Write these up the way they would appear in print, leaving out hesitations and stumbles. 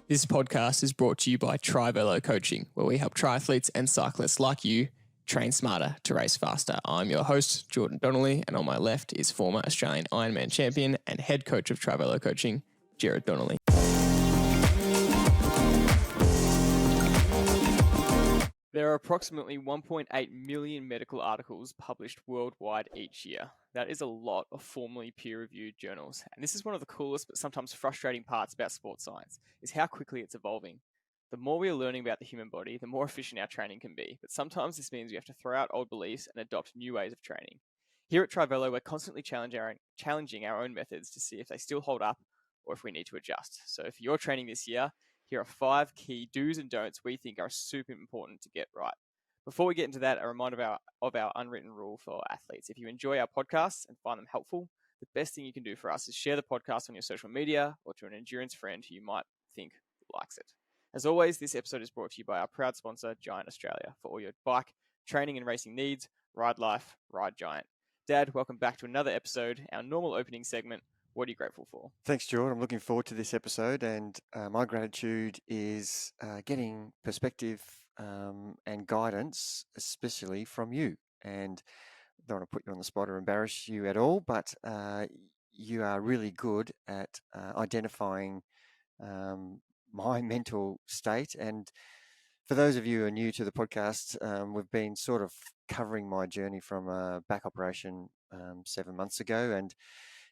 This podcast is brought to you by TriVelo Coaching, where we help triathletes and cyclists like you train smarter to race faster. I'm your host, Jordan Donnelly, and on my left is former Australian Ironman Champion and head coach of TriVelo Coaching, Gerard Donnelly. There are approximately 1.8 million medical articles published worldwide each year. That is a lot of formally peer-reviewed journals. And this is one of the coolest but sometimes frustrating parts about sports science, is how quickly it's evolving. The more we are learning about the human body, the more efficient our training can be. But sometimes this means we have to throw out old beliefs and adopt new ways of training. Here at TriVelo, we're constantly challenging our own methods to see if they still hold up or if we need to adjust. So if you're training this year, here are 5 key do's and don'ts we think are super important to get right. Before we get into that, a reminder of our unwritten rule for athletes. If you enjoy our podcasts and find them helpful, the best thing you can do for us is share the podcast on your social media or to an endurance friend who you might think likes it. As always, this episode is brought to you by our proud sponsor, Giant Australia, for all your bike, training and racing needs. Ride life, ride Giant. Dad, welcome back to another episode, our normal opening segment. What are you grateful for? Thanks, Jordan. I'm looking forward to this episode, and my gratitude is getting perspective and guidance, especially from you. And I don't want to put you on the spot or embarrass you at all, but you are really good at identifying my mental state. And for those of you who are new to the podcast, we've been sort of covering my journey from a back operation 7 months ago,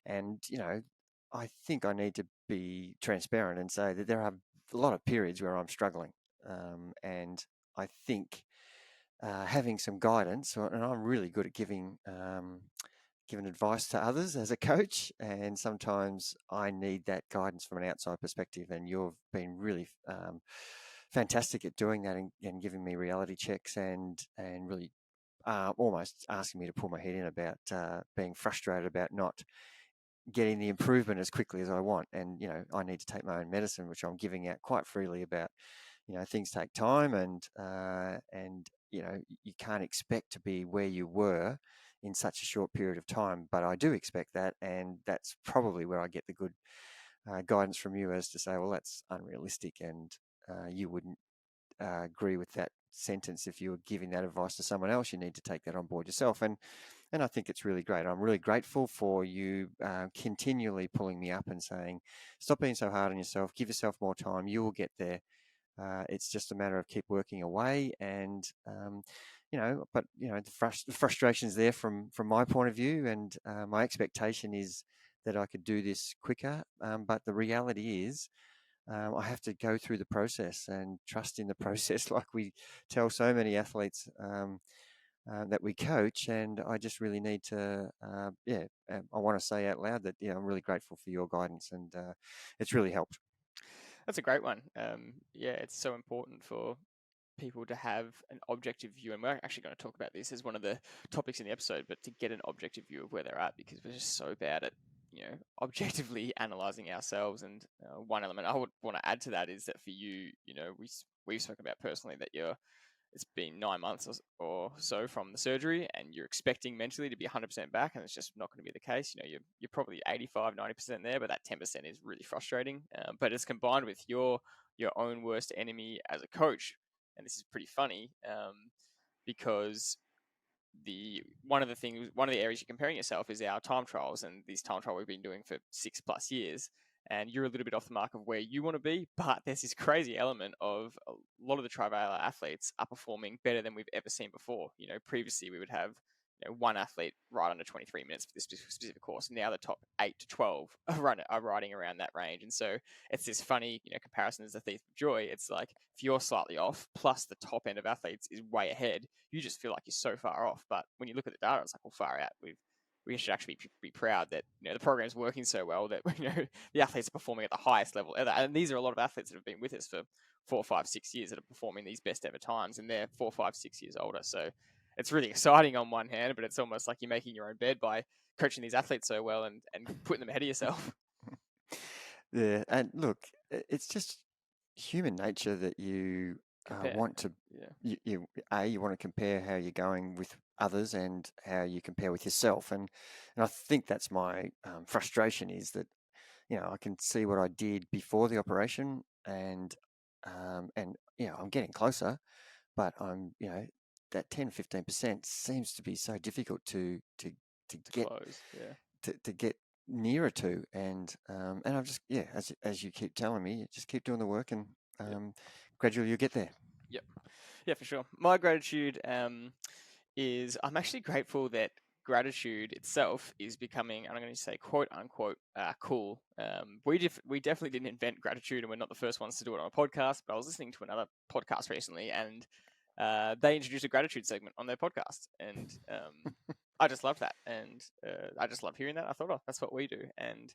and you know, I think I need to be transparent and say that there are a lot of periods where I'm struggling, and I think having some guidance, and I'm really good at giving advice to others as a coach, and sometimes I need that guidance from an outside perspective, and you've been really fantastic at doing that and giving me reality checks and really almost asking me to pull my head in about being frustrated about not getting the improvement as quickly as I want. And, you know, I need to take my own medicine, which I'm giving out quite freely about, you know, things take time and, you know, you can't expect to be where you were in such a short period of time, but I do expect that. And that's probably where I get the good guidance from you as to say, well, that's unrealistic. And you wouldn't agree with that sentence if you were giving that advice to someone else. You need to take that on board yourself. And I think it's really great. I'm really grateful for you continually pulling me up and saying, stop being so hard on yourself, give yourself more time, you will get there. It's just a matter of keep working away. And, you know, but, you know, the frustration's there from my point of view. And my expectation is that I could do this quicker. But the reality is, I have to go through the process and trust in the process, like we tell so many athletes that we coach. And I just really need to, I want to say out loud that, I'm really grateful for your guidance, and it's really helped. That's a great one. It's so important for people to have an objective view, and we're actually going to talk about this as one of the topics in the episode, but to get an objective view of where they're at, because we're just so bad at objectively analyzing ourselves. And one element I would want to add to that is that for you, we've spoken about personally that it's been 9 months or so from the surgery, and you're expecting mentally to be 100% back, and it's just not going to be the case. You're probably 85, 90% there, but that 10% is really frustrating. But it's combined with your own worst enemy as a coach, and this is pretty funny because one of the areas you're comparing yourself is our time trials, and this time trial we've been doing for 6+ years, and you're a little bit off the mark of where you want to be, but there's this crazy element of a lot of the TriVelo athletes are performing better than we've ever seen before. Previously we would have one athlete ride under 23 minutes for this specific course. Now the top 8 to 12 are riding around that range. And so it's this funny, comparison as a thief of joy. It's like, if you're slightly off, plus the top end of athletes is way ahead, you just feel like you're so far off. But when you look at the data, it's like, well, far out. We should actually be proud that the program's working so well that the athletes are performing at the highest level ever. And these are a lot of athletes that have been with us for 4, 5, 6 years that are performing these best ever times, and they're 4, 5, 6 years older. So it's really exciting on one hand, but it's almost like you're making your own bed by coaching these athletes so well and putting them ahead of yourself. Yeah, and look, it's just human nature that you want to, you want to compare how you're going with others and how you compare with yourself. And I think that's my frustration, is that, I can see what I did before the operation and I'm getting closer, but I'm that 10-15% seems to be so difficult to get close. Yeah. to get nearer to, and I've just as you keep telling me, you just keep doing the work, and Yep. gradually you'll get there. Yep. Yeah, for sure. My gratitude is I'm actually grateful that gratitude itself is becoming, and I'm going to say quote unquote, cool. We definitely didn't invent gratitude, and we're not the first ones to do it on a podcast. But I was listening to another podcast recently, and they introduced a gratitude segment on their podcast, and I just love that, and I just love hearing that. I thought, oh, that's what we do, and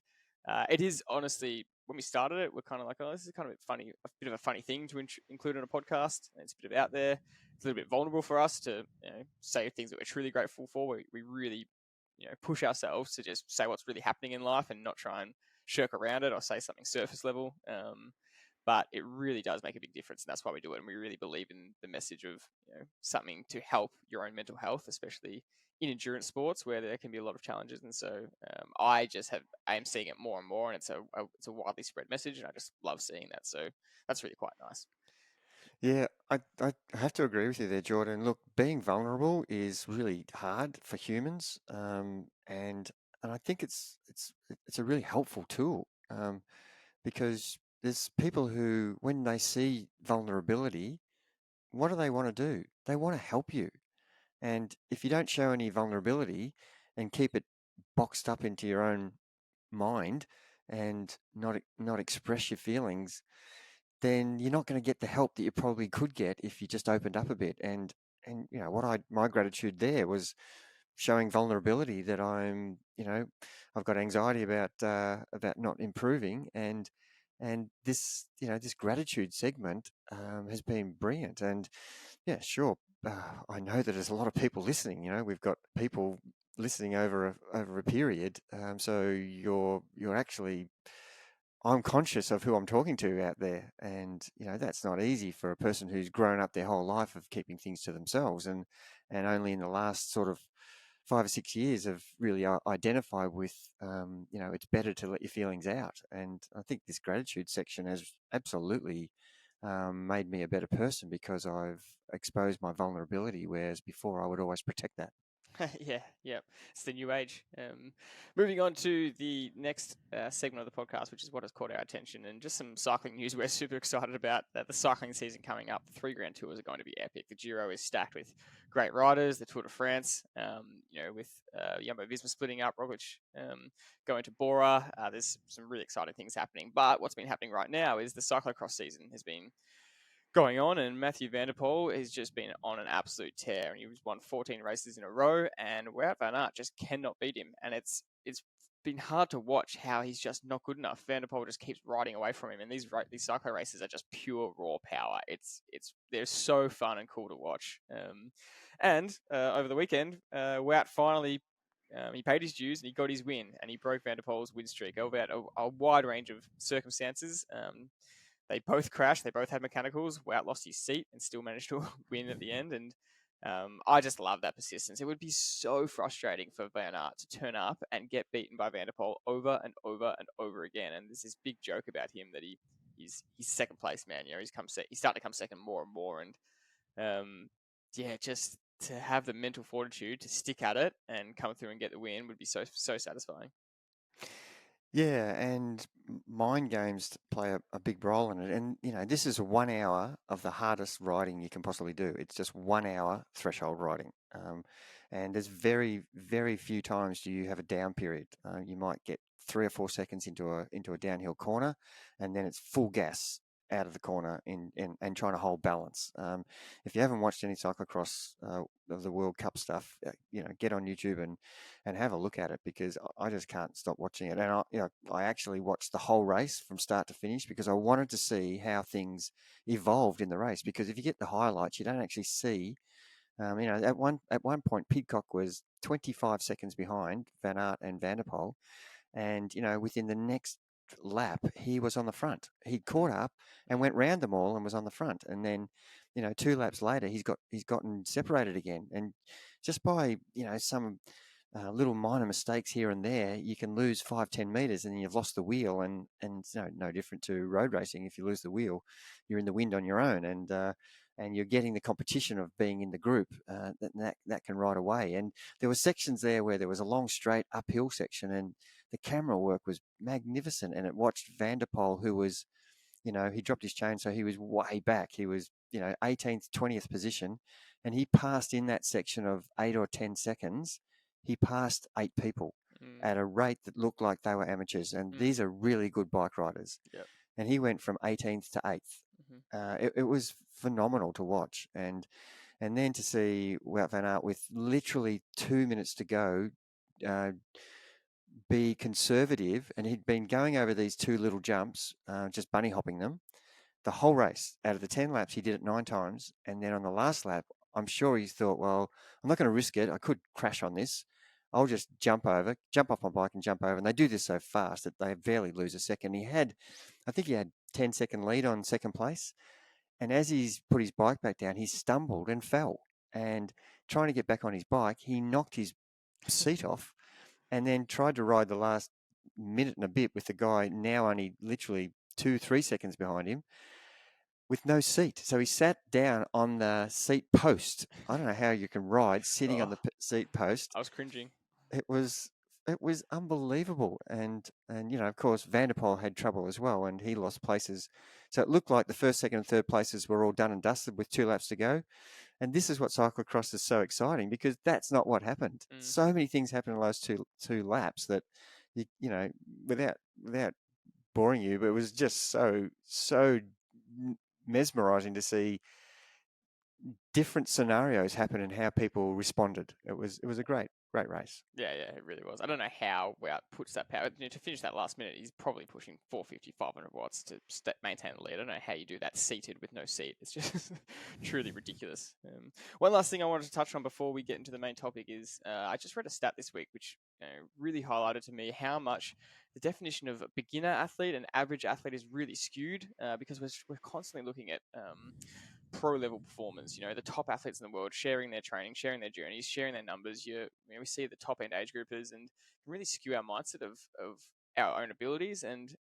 it is honestly, when we started it, we're kind of like, oh, this is kind of a bit of a funny thing to include in a podcast. It's a bit of out there. It's a little bit vulnerable for us to say things that we're truly grateful for. We really push ourselves to just say what's really happening in life and not try and shirk around it or say something surface level. But it really does make a big difference, and that's why we do it. And we really believe in the message of something to help your own mental health, especially in endurance sports where there can be a lot of challenges. And so I am seeing it more and more, and it's a widely spread message, and I just love seeing that. So that's really quite nice. Yeah, I have to agree with you there, Jordan. Look, being vulnerable is really hard for humans, and I think it's a really helpful tool, because there's people who, when they see vulnerability, what do they want to do? They want to help you. And if you don't show any vulnerability and keep it boxed up into your own mind and not express your feelings, then you're not going to get the help that you probably could get if you just opened up a bit. And my gratitude there was showing vulnerability that I've got anxiety about not improving, and this gratitude segment has been brilliant. And yeah, sure. I know that there's a lot of people listening. We've got people listening over a period. So you're actually, I'm conscious of who I'm talking to out there, and that's not easy for a person who's grown up their whole life of keeping things to themselves, and only in the last sort of 5 or 6 years have really identified with, it's better to let your feelings out. And I think this gratitude section has absolutely made me a better person, because I've exposed my vulnerability, whereas before I would always protect that. Yeah. It's the new age. Moving on to the next segment of the podcast, which is what has caught our attention, and just some cycling news we're super excited about. The cycling season coming up. The 3 Grand Tours are going to be epic. The Giro is stacked with great riders. The Tour de France, with Jumbo-Visma splitting up, Roglic going to Bora. There's some really exciting things happening. But what's been happening right now is the cyclocross season has been going on, and Mathieu van der Poel has just been on an absolute tear, and he's won 14 races in a row, and Wout van Aert just cannot beat him, and it's been hard to watch how he's just not good enough. Van der Poel just keeps riding away from him, and these cyclo races are just pure raw power. They're so fun and cool to watch. And over the weekend, Wout finally he paid his dues and he got his win, and he broke Van der Poel's win streak over a wide range of circumstances. They both crashed. They both had mechanicals. Wout lost his seat and still managed to win at the end. And I just love that persistence. It would be so frustrating for Van Aert to turn up and get beaten by Van der Poel over and over and over again. And there's this big joke about him that he's second place, man. He's starting to come second more and more. And just to have the mental fortitude to stick at it and come through and get the win would be so satisfying. Yeah, and mind games play a big role in it. And, this is 1 hour of the hardest riding you can possibly do. It's just 1 hour threshold riding. And there's very, very few times do you have a down period. You might get 3 or 4 seconds into a downhill corner, and then it's full gas out of the corner and trying to hold balance. If you haven't watched any cyclocross of the World Cup stuff, get on YouTube and have a look at it, because I just can't stop watching it. And I actually watched the whole race from start to finish, because I wanted to see how things evolved in the race. Because if you get the highlights, you don't actually see. At one point, Pidcock was 25 seconds behind Van Aert and Van der Poel, and within the next lap he was on the front. He caught up and went round them all and was on the front. And then 2 laps later he's gotten separated again. And just by some little minor mistakes here and there, you can lose 5-10 meters and you've lost the wheel. And it's no different to road racing. If you lose the wheel, you're in the wind on your own, and you're getting the competition of being in the group. That can ride away. And there were sections there where there was a long straight uphill section, and the camera work was magnificent. And it watched Van der Poel, who was, he dropped his chain, so he was way back. He was, 18th, 20th position, and he passed in that section of 8 or 10 seconds. He passed 8 people at a rate that looked like they were amateurs. And these are really good bike riders. Yep. And he went from 18th to 8th. It was phenomenal to watch. And then to see Wout van Aert with literally 2 minutes to go, be conservative, and he'd been going over these 2 little jumps, just bunny hopping them, the whole race. Out of the 10 laps, he did it 9 times. And then on the last lap, I'm sure he thought, well, I'm not going to risk it. I could crash on this. I'll just jump off my bike and jump over. And they do this so fast that they barely lose a second. I think he had 10-second lead on second place. And as he's put his bike back down, he stumbled and fell. And trying to get back on his bike, he knocked his seat off and then tried to ride the last minute and a bit with the guy now only literally 2-3 seconds behind him with no seat. So he sat down on the seat post. I don't know how you can ride sitting on the seat post. I was cringing. It was unbelievable. And of course, Van der Poel had trouble as well, and he lost places. So it looked like the first, second, and third places were all done and dusted with 2 laps to go. And this is what cyclocross is so exciting, because that's not what happened. So many things happened in those two laps that, without boring you, but it was just so mesmerizing to see different scenarios happen and how people responded. It was a great race. Yeah, it really was. I don't know how Wout puts that power. To finish that last minute, he's probably pushing 450, 500 watts to maintain the lead. I don't know how you do that seated with no seat. It's just truly ridiculous. One last thing I wanted to touch on before we get into the main topic is I just read a stat this week which really highlighted to me how much the definition of a beginner athlete and average athlete is really skewed because we're constantly looking at pro level performers, the top athletes in the world sharing their training, sharing their journeys, sharing their numbers. We see the top end age groupers and can really skew our mindset of our own abilities. And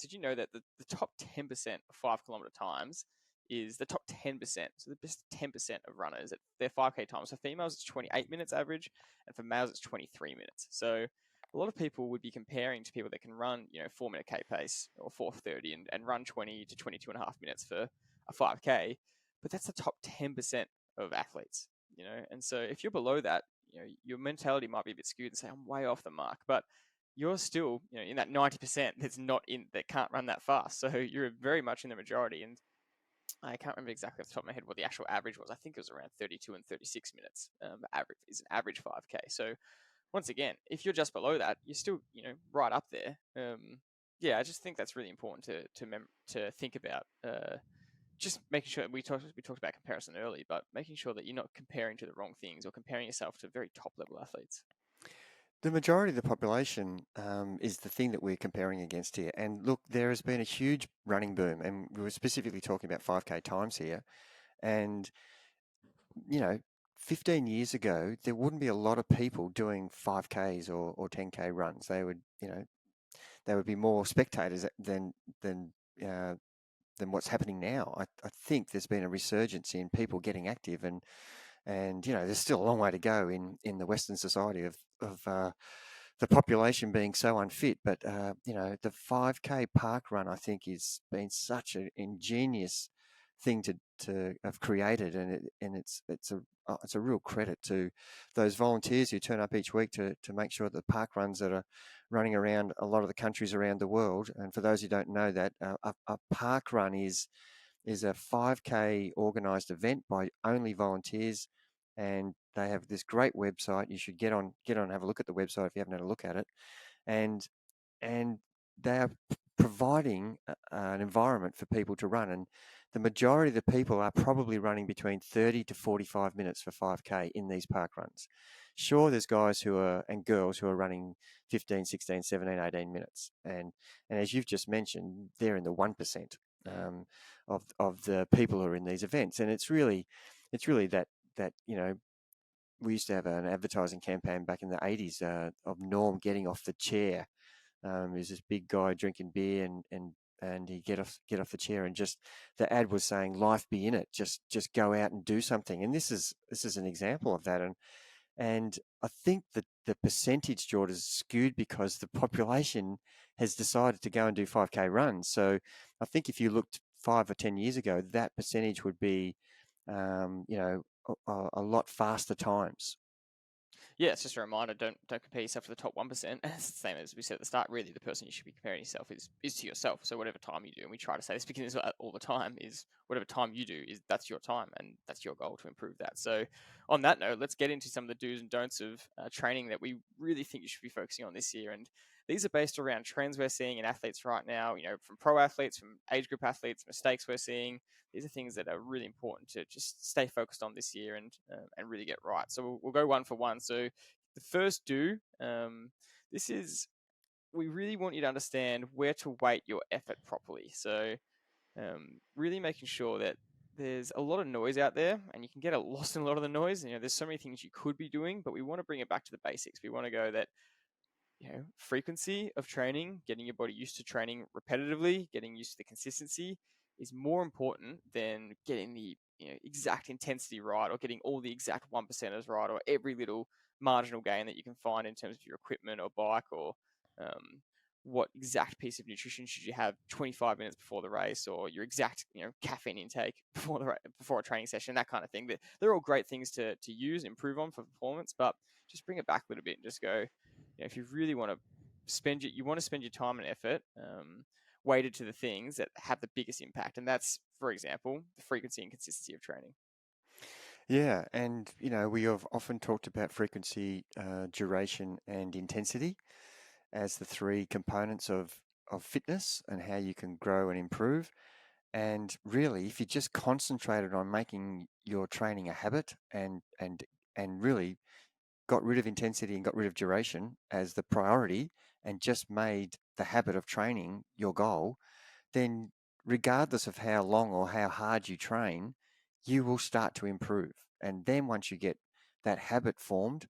did you know that the top 10% of 5 kilometer times is the top 10%? So the best 10% of runners at their 5K times. For females, it's 28 minutes average, and for males, it's 23 minutes. So a lot of people would be comparing to people that can run, 4-minute K pace or 4:30 and run 20 to 22 and a half minutes for a 5K, but that's the top 10% of athletes, and so if you're below that, your mentality might be a bit skewed and say, I'm way off the mark, but you're still, in that 90% that can't run that fast. So you're very much in the majority. And I can't remember exactly off the top of my head what the actual average was. I think it was around 32 and 36 minutes. Average is an average 5K. So once again, if you're just below that, you're still, right up there. I just think that's really important to think about. Just making sure we talked about comparison early, but making sure that you're not comparing to the wrong things or comparing yourself to very top level athletes. The majority of the population is the thing that we're comparing against here. And look, there has been a huge running boom, and we were specifically talking about 5K times here. And 15 years ago, there wouldn't be a lot of people doing 5Ks or 10K runs. They would, they would be more spectators than what's happening now. I think there's been a resurgence in people getting active, and there's still a long way to go in the Western society of the population being so unfit. But the 5K park run, I think, has been such an ingenious thing to have created, and it's a real credit to those volunteers who turn up each week to make sure that the park runs that are running around a lot of the countries around the world. And for those who don't know that, a park run is a 5K organised event by only volunteers, and they have this great website. You should get on and have a look at the website if you haven't had a look at it, and they are providing an environment for people to run. And the majority of the people are probably running between 30 to 45 minutes for 5K in these park runs. Sure, there's guys and girls who are running 15, 16, 17, 18 minutes. And as you've just mentioned, they're in the 1% of the people who are in these events. And it's really that we used to have an advertising campaign back in the 80s of Norm getting off the chair. He was this big guy drinking beer and he get off the chair, and just the ad was saying life be in it, just go out and do something. And this is an example of that. And I think that the percentage, George, is skewed because the population has decided to go and do 5K runs. So I think if you looked 5 or 10 years ago, that percentage would be, a lot faster times. Yeah, it's just a reminder: don't compare yourself to the top 1%. It's the same as we said at the start. Really, the person you should be comparing yourself is to yourself. So whatever time you do, and we try to say this because all the time, is whatever time you do is that's your time, and that's your goal to improve that. So on that note, let's get into some of the do's and don'ts of training that we really think you should be focusing on this year. And these are based around trends we're seeing in athletes right now. From pro athletes, from age group athletes, mistakes we're seeing. These are things that are really important to just stay focused on this year and really get right. So we'll go one for one. So the first do, this is, we really want you to understand where to weight your effort properly. So really making sure that there's a lot of noise out there and you can get lost in a lot of the noise. There's so many things you could be doing, but we want to bring it back to the basics. We want to go that frequency of training, getting your body used to training repetitively, getting used to the consistency is more important than getting the exact intensity right, or getting all the exact 1%ers right, or every little marginal gain that you can find in terms of your equipment or bike, or what exact piece of nutrition should you have 25 minutes before the race, or your exact caffeine intake before a training session, that kind of thing. They're all great things to use, improve on for performance, but just bring it back a little bit and just go, if you really want to spend your time and effort weighted to the things that have the biggest impact, and that's, for example, the frequency and consistency of training. Yeah, and we have often talked about frequency, duration, and intensity as the three components of fitness and how you can grow and improve. And really, if you just concentrated on making your training a habit and really got rid of intensity and got rid of duration as the priority, and just made the habit of training your goal, then regardless of how long or how hard you train, you will start to improve. And then once you get that habit formed,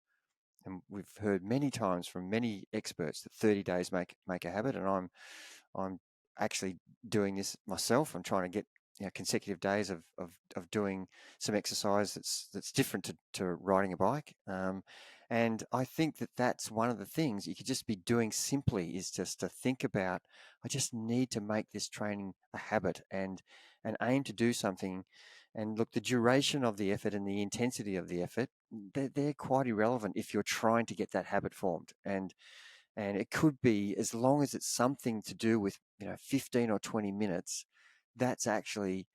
and we've heard many times from many experts that 30 days make a habit, and I'm actually doing this myself. I'm trying to get consecutive days of doing some exercise that's different to riding a bike. And I think that that's one of the things you could just be doing simply, is just to think about, I just need to make this training a habit and aim to do something. And look, the duration of the effort and the intensity of the effort, they're quite irrelevant if you're trying to get that habit formed. And it could be, as long as it's something to do with 15 or 20 minutes, that's actually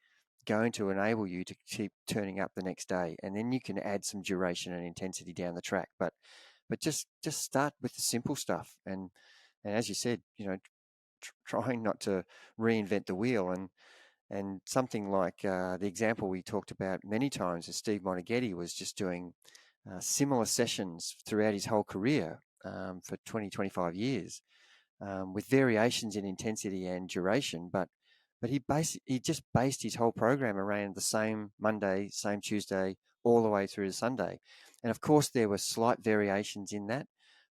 going to enable you to keep turning up the next day, and then you can add some duration and intensity down the track. But just start with the simple stuff, and as you said, trying not to reinvent the wheel. And something like the example we talked about many times is Steve Monaghetti was just doing similar sessions throughout his whole career for 20, 25 years, with variations in intensity and duration. But he just based his whole program around the same Monday, same Tuesday, all the way through to Sunday. And of course, there were slight variations in that.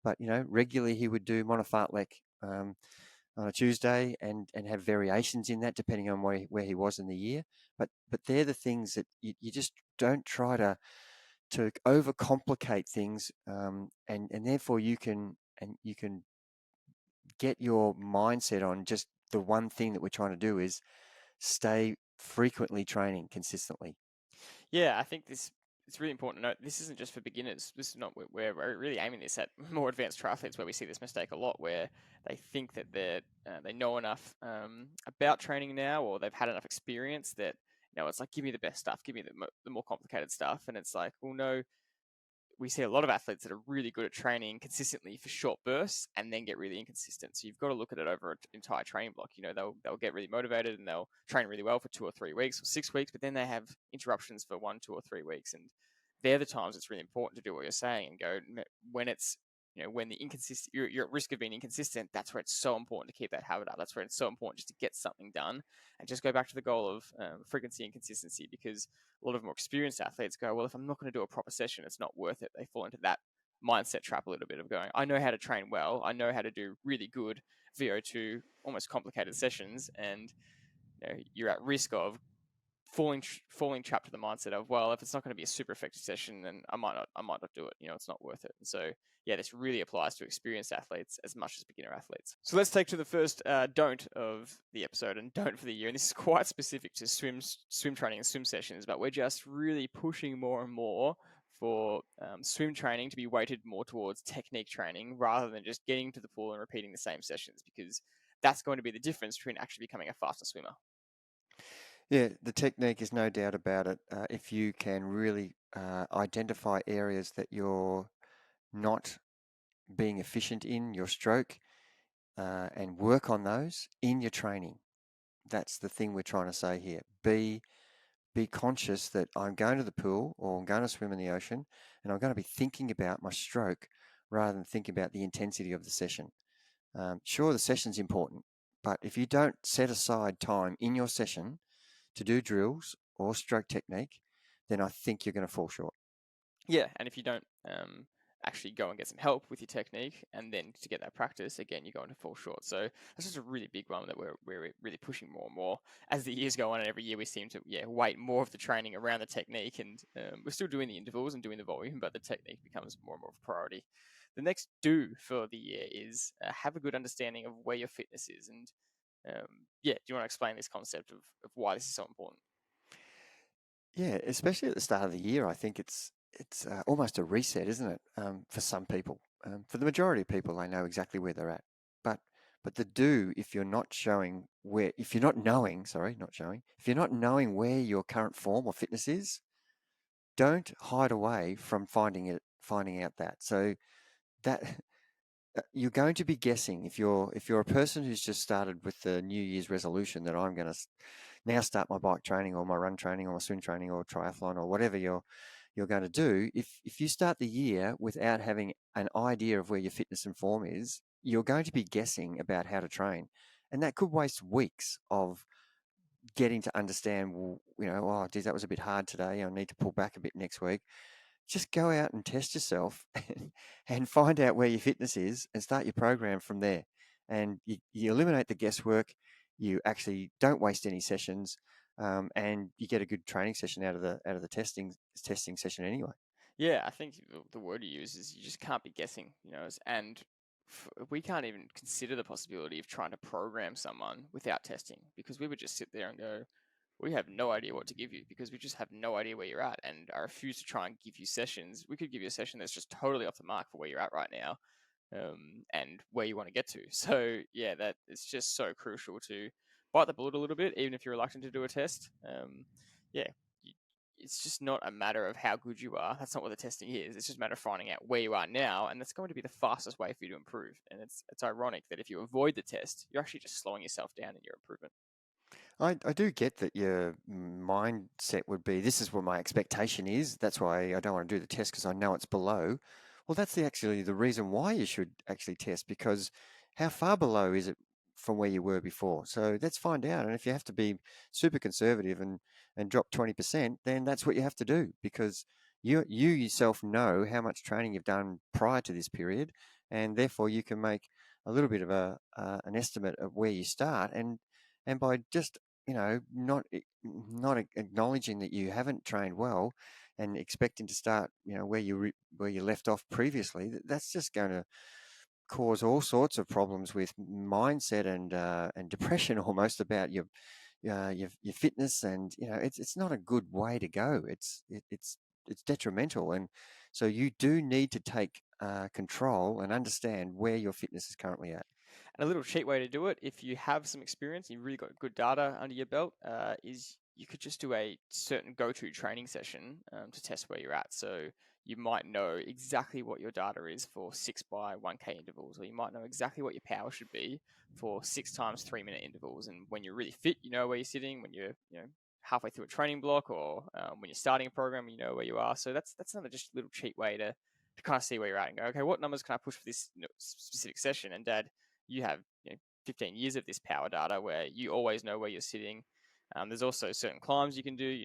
But, regularly he would do monofartlek on a Tuesday and have variations in that depending on where he was in the year. But they're the things that you just don't try to overcomplicate things, and therefore you can get your mindset on just the one thing that we're trying to do is stay frequently training consistently. Yeah, I think it's really important to note this isn't just for beginners. This is not where we're really aiming this at more advanced triathletes, where we see this mistake a lot, where they think that they know enough about training now, or they've had enough experience that it's like, give me the best stuff, give me the more complicated stuff, and it's like, well, no. We see a lot of athletes that are really good at training consistently for short bursts and then get really inconsistent. So you've got to look at it over an entire training block. They'll get really motivated and they'll train really well for 2 or 3 weeks or 6 weeks, but then they have interruptions for 1, 2, or 3 weeks. And they're the times it's really important to do what you're saying and go, when it's when the inconsistent, you're at risk of being inconsistent. That's where it's so important to keep that habit up. That's where it's so important just to get something done and just go back to the goal of frequency and consistency, because a lot of more experienced athletes go, well, if I'm not going to do a proper session, it's not worth it. They fall into that mindset trap a little bit of going, I know how to train well. I know how to do really good VO2, almost complicated sessions. And you're at risk of falling trapped to the mindset of, well, if it's not going to be a super effective session, then I might not do it. It's not worth it. And so yeah, this really applies to experienced athletes as much as beginner athletes. So let's take to the first don't of the episode, and don't for the year. And this is quite specific to swim training and swim sessions, but we're just really pushing more and more for swim training to be weighted more towards technique training rather than just getting to the pool and repeating the same sessions, because that's going to be the difference between actually becoming a faster swimmer. Yeah, the technique is no doubt about it. If you can really identify areas that you're not being efficient in your stroke and work on those in your training. That's the thing we're trying to say here. Be conscious that I'm going to the pool or I'm going to swim in the ocean and I'm going to be thinking about my stroke rather than thinking about the intensity of the session. Sure, the session's important, but if you don't set aside time in your session to do drills or stroke technique, then I think you're going to fall short. Yeah, and if you don't actually go and get some help with your technique, and then to get that practice, again, you're going to fall short. So that's just a really big one that we're really pushing more and more as the years go on, and every year we seem to weight more of the training around the technique, and we're still doing the intervals and doing the volume, but the technique becomes more and more of a priority. The next do for the year is have a good understanding of where your fitness is, and do you want to explain this concept of why this is so important? Yeah, especially at the start of the year, I think it's almost a reset, isn't it? For some people, for the majority of people, they know exactly where they're at. But the do, if you're not showing where, if you're not knowing, sorry, not showing, if you're not knowing where your current form or fitness is, don't hide away from finding out that. So that you're going to be guessing if you're a person who's just started with the New Year's resolution that I'm going to now start my bike training or my run training or my swim training or triathlon or whatever you're going to do. If you start the year without having an idea of where your fitness and form is, you're going to be guessing about how to train, and that could waste weeks of getting to understand. Well, oh, geez, that was a bit hard today. I need to pull back a bit next week. Just go out and test yourself and find out where your fitness is and start your program from there. And you eliminate the guesswork. You actually don't waste any sessions, and you get a good training session out of the testing session anyway. Yeah, I think the word you use is you just can't be guessing, and we can't even consider the possibility of trying to program someone without testing, because we would just sit there and go, we have no idea what to give you, because we just have no idea where you're at, and I refuse to try and give you sessions. We could give you a session that's just totally off the mark for where you're at right now, and where you want to get to. So yeah, that it's just so crucial to bite the bullet a little bit, even if you're reluctant to do a test. Yeah, it's just not a matter of how good you are. That's not what the testing is. It's just a matter of finding out where you are now, and that's going to be the fastest way for you to improve. And it's ironic that if you avoid the test, you're actually just slowing yourself down in your improvement. I do get that your mindset would be, this is what my expectation is. That's why I don't want to do the test, because I know it's below. Well, that's actually the reason why you should actually test, because how far below is it from where you were before? So let's find out. And if you have to be super conservative and drop 20%, then that's what you have to do, because you yourself know how much training you've done prior to this period, and therefore you can make a little bit of an estimate of where you start. And by just not acknowledging that you haven't trained well and expecting to start, where you left off previously, that's just going to cause all sorts of problems with mindset and depression almost about your fitness, and it's not a good way to go. It's detrimental, and so you do need to take control and understand where your fitness is currently at. And a little cheap way to do it, if you have some experience, you've really got good data under your belt, is you could just do a certain go-to training session to test where you're at. So you might know exactly what your data is for 6 by 1K intervals, or you might know exactly what your power should be for 6 times 3-minute intervals. And when you're really fit, you know where you're sitting. When you're halfway through a training block, or when you're starting a program, you know where you are. So that's another just little cheap way to to kind of see where you're at and go, okay, what numbers can I push for this specific session? And Dad, you have 15 years of this power data where you always know where you're sitting. There's also certain climbs you can do,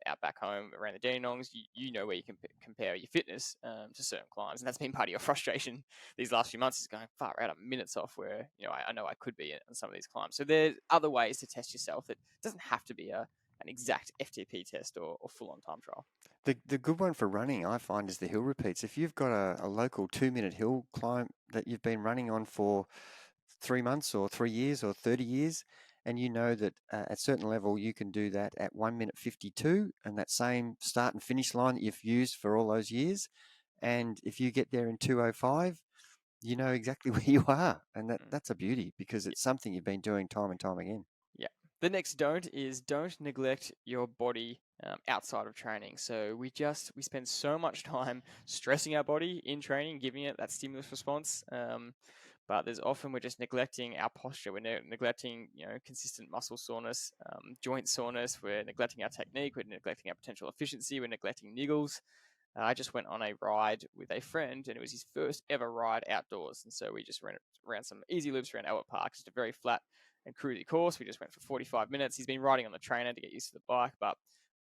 out back home around the Dandenongs, you know where you can compare your fitness to certain climbs. And that's been part of your frustration these last few months, is going far out of minutes off where, I know I could be on some of these climbs. So there's other ways to test yourself. It doesn't have to be an exact FTP test or full-on time trial. The good one for running, I find, is the hill repeats. If you've got a local 2-minute hill climb that you've been running on for 3 months or 3 years or 30 years, and you know that at certain level you can do that at 1 minute 52, and that same start and finish line that you've used for all those years, and if you get there in 2:05, you know exactly where you are, and that's a beauty, because it's something you've been doing time and time again. Yeah. The next don't neglect your body outside of training. So we spend so much time stressing our body in training, giving it that stimulus response. But there's often we're just neglecting our posture. We're neglecting, consistent muscle soreness, joint soreness. We're neglecting our technique. We're neglecting our potential efficiency. We're neglecting niggles. I just went on a ride with a friend, and it was his first ever ride outdoors. And so we just ran some easy loops around Albert Park, just a very flat and cruisy course. We just went for 45 minutes. He's been riding on the trainer to get used to the bike, but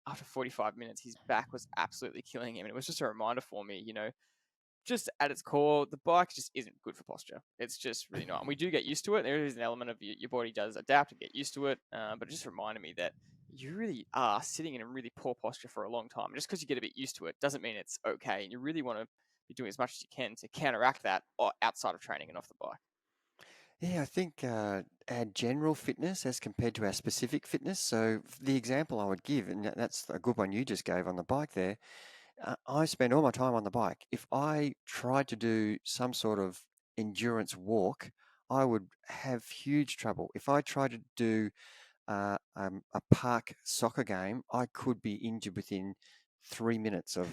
after 45 minutes, his back was absolutely killing him. And it was just a reminder for me, just at its core, the bike just isn't good for posture. It's just really not. And we do get used to it. There is an element of your body does adapt and get used to it. But it just reminded me that you really are sitting in a really poor posture for a long time. Just because you get a bit used to it doesn't mean it's okay. And you really want to be doing as much as you can to counteract that outside of training and off the bike. Yeah, I think our general fitness as compared to our specific fitness. So the example I would give, and that's a good one you just gave on the bike there, I spend all my time on the bike. If I tried to do some sort of endurance walk, I would have huge trouble. If I tried to do a park soccer game, I could be injured within 3 minutes of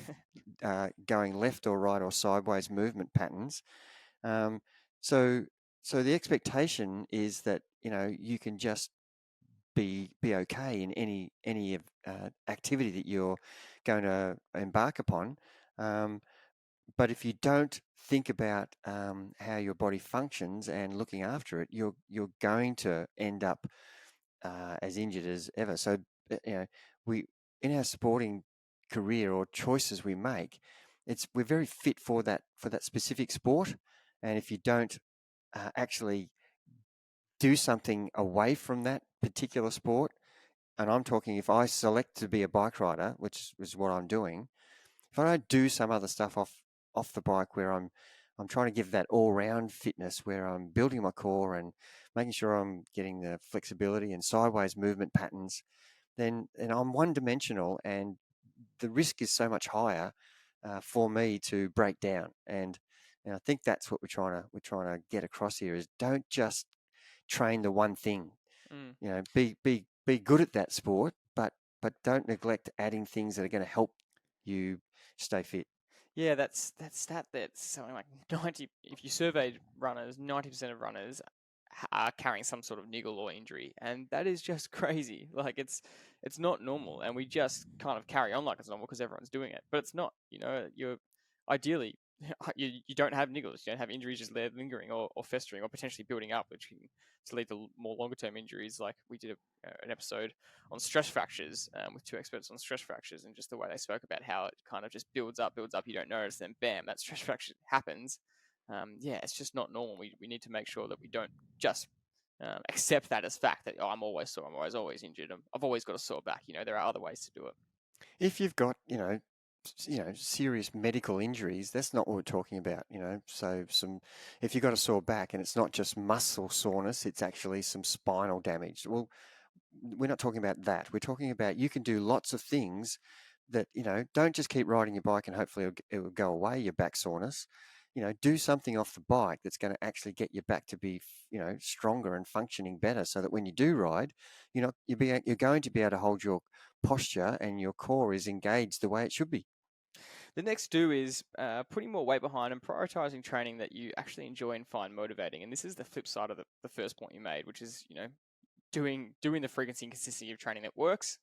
going left or right or sideways movement patterns. So the expectation is that you can just be okay in any activity that you're going to embark upon. But if you don't think about how your body functions and looking after it, you're going to end up as injured as ever. So we in our sporting career or choices we make, we're very fit for that specific sport, and if you don't actually do something away from that particular sport, and I'm talking if I select to be a bike rider, which is what I'm doing, if I don't do some other stuff off the bike where I'm trying to give that all-round fitness where I'm building my core and making sure I'm getting the flexibility and sideways movement patterns, then I'm one-dimensional, and the risk is so much higher for me to break down. And I think that's what we're trying to get across here: is don't just train the one thing. Be good at that sport, but don't neglect adding things that are going to help you stay fit. Yeah, that's something like 90. If you surveyed runners, 90% of runners are carrying some sort of niggle or injury, and that is just crazy. Like it's not normal, and we just kind of carry on like it's normal because everyone's doing it, but it's not. You're ideally you don't have niggles, you don't have injuries just lingering or festering or potentially building up, which can lead to more longer term injuries. Like we did an episode on stress fractures with two experts on stress fractures, and just the way they spoke about how it kind of just builds up. You don't notice, then bam, that stress fracture happens. It's just not normal. We need to make sure that we don't just accept that as fact that I'm always sore, I'm always injured, I've always got a sore back. There are other ways to do it. If you've got serious medical injuries, that's not what we're talking about. So if you've got a sore back and it's not just muscle soreness, it's actually some spinal damage. Well, we're not talking about that. We're talking about you can do lots of things that, don't just keep riding your bike and hopefully it will go away, your back soreness. Do something off the bike that's going to actually get your back to be, stronger and functioning better, so that when you do ride, you're going to be able to hold your posture and your core is engaged the way it should be. The next do is putting more weight behind and prioritizing training that you actually enjoy and find motivating. And this is the flip side of the first point you made, which is, doing the frequency and consistency of training that works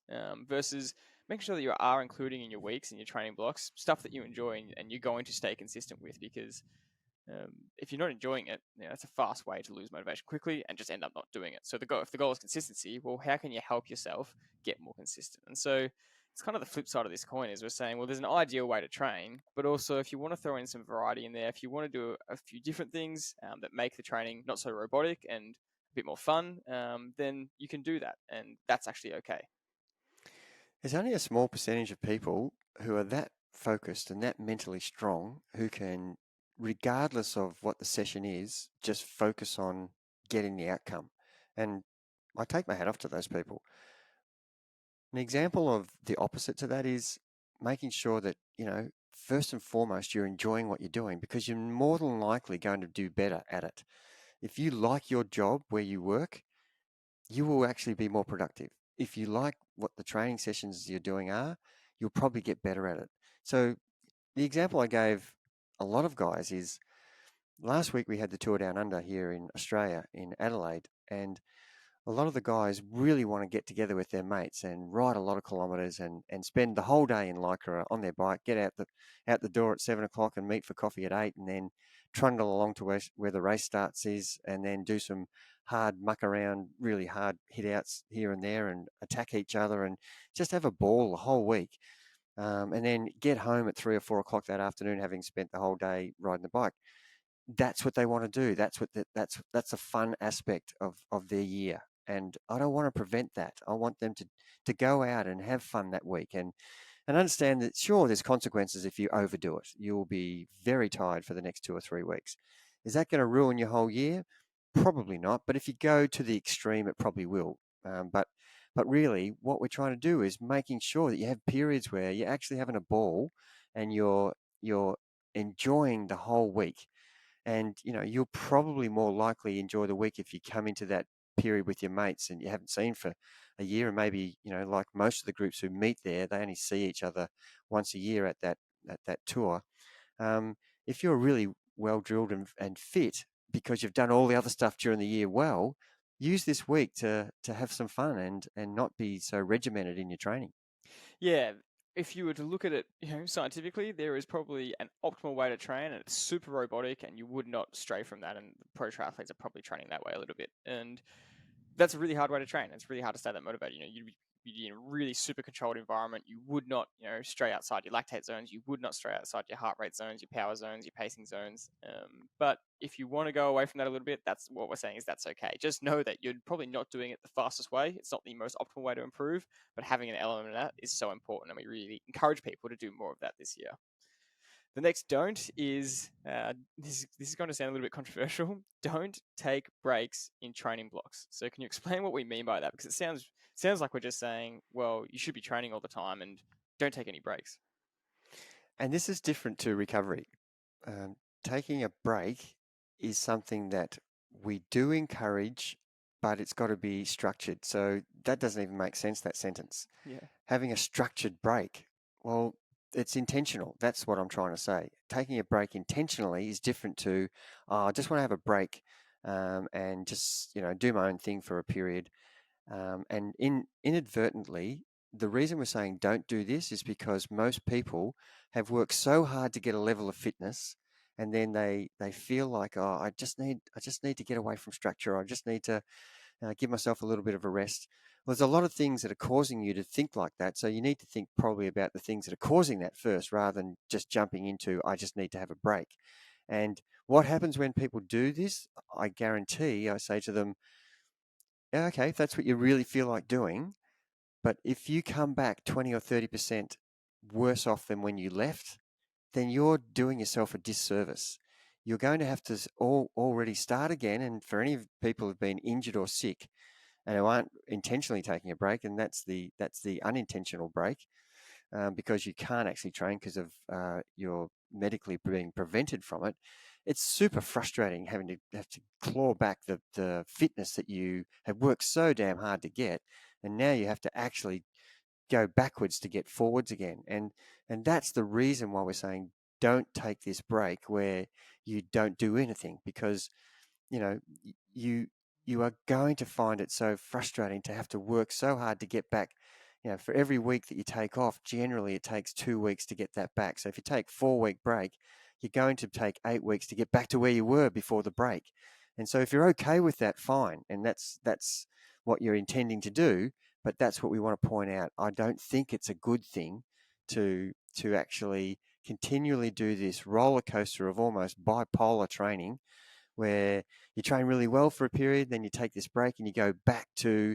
versus making sure that you are including in your weeks and your training blocks stuff that you enjoy and you're going to stay consistent with, because if you're not enjoying it, that's a fast way to lose motivation quickly and just end up not doing it. So if the goal is consistency, well, how can you help yourself get more consistent? And so it's kind of the flip side of this coin is we're saying, well, there's an ideal way to train, but also if you want to throw in some variety in there, if you want to do a few different things that make the training not so robotic and a bit more fun, then you can do that, and that's actually okay. There's only a small percentage of people who are that focused and that mentally strong who can, regardless of what the session is, just focus on getting the outcome. And I take my hat off to those people. An example of the opposite to that is making sure that, first and foremost, you're enjoying what you're doing, because you're more than likely going to do better at it. If you like your job where you work, you will actually be more productive. If you like what the training sessions you're doing are, you'll probably get better at it. So the example I gave a lot of guys is last week we had the Tour Down Under here in Australia, in Adelaide, and a lot of the guys really want to get together with their mates and ride a lot of kilometres and spend the whole day in Lycra on their bike, get out the door at 7 o'clock and meet for coffee at 8, and then trundle along to where the race starts is, and then do some hard muck around, really hard hit outs here and there and attack each other and just have a ball the whole week. And then get home at 3 or 4 o'clock that afternoon, having spent the whole day riding the bike. That's what they want to do. That's a fun aspect of their year. And I don't want to prevent that. I want them to go out and have fun that week and understand that, sure, there's consequences if you overdo it. You'll be very tired for the next 2 or 3 weeks. Is that going to ruin your whole year? Probably not. But if you go to the extreme, it probably will. But really, what we're trying to do is making sure that you have periods where you're actually having a ball and you're enjoying the whole week. And, you'll probably more likely enjoy the week if you come into that period with your mates and you haven't seen for a year. And maybe, like most of the groups who meet there, they only see each other once a year at that tour. If you're really well drilled and fit because you've done all the other stuff during the year well, use this week to have some fun and not be so regimented in your training. Yeah, if you were to look at it, scientifically, there is probably an optimal way to train, and it's super robotic, and you would not stray from that. And pro triathletes are probably training that way a little bit, and that's a really hard way to train. It's really hard to stay that motivated. You'd be in a really super controlled environment. You would not, stray outside your lactate zones. You would not stray outside your heart rate zones, your power zones, your pacing zones. But if you want to go away from that a little bit, that's what we're saying is that's okay. Just know that you're probably not doing it the fastest way. It's not the most optimal way to improve, but having an element of that is so important. And we really encourage people to do more of that this year. The next don't is this is going to sound a little bit controversial. Don't take breaks in training blocks. So can you explain what we mean by that? Because it sounds like we're just saying, well, you should be training all the time and don't take any breaks. And this is different to recovery. Taking a break is something that we do encourage, but it's got to be structured. So that doesn't even make sense, that sentence. Yeah. Having a structured break, well, it's intentional. That's what I'm trying to say. Taking a break intentionally is different to, I just want to have a break and just, do my own thing for a period. And inadvertently, the reason we're saying don't do this is because most people have worked so hard to get a level of fitness, and then they feel like, oh, I just need to get away from structure. I just need to give myself a little bit of a rest. Well, there's a lot of things that are causing you to think like that. So you need to think probably about the things that are causing that first, rather than just jumping into, I just need to have a break. And what happens when people do this, I guarantee, I say to them, yeah, okay, if that's what you really feel like doing, but if you come back 20 or 30% worse off than when you left, then you're doing yourself a disservice. You're going to have to already start again. And for any people who've been injured or sick and who aren't intentionally taking a break, and that's the unintentional break, because you can't actually train because of you're medically being prevented from it. It's super frustrating having to have to claw back the fitness that you have worked so damn hard to get, and now you have to actually go backwards to get forwards again. And that's the reason why we're saying don't take this break where you don't do anything, because you are going to find it so frustrating to have to work so hard to get back for every week that you take off, generally it takes 2 weeks to get that back. So if you take 4-week break, you're going to take 8 weeks to get back to where you were before the break. And so if you're okay with that, fine. And that's what you're intending to do. But that's what we want to point out. I don't think it's a good thing to actually continually do this roller coaster of almost bipolar training, where you train really well for a period, then you take this break and you go back to,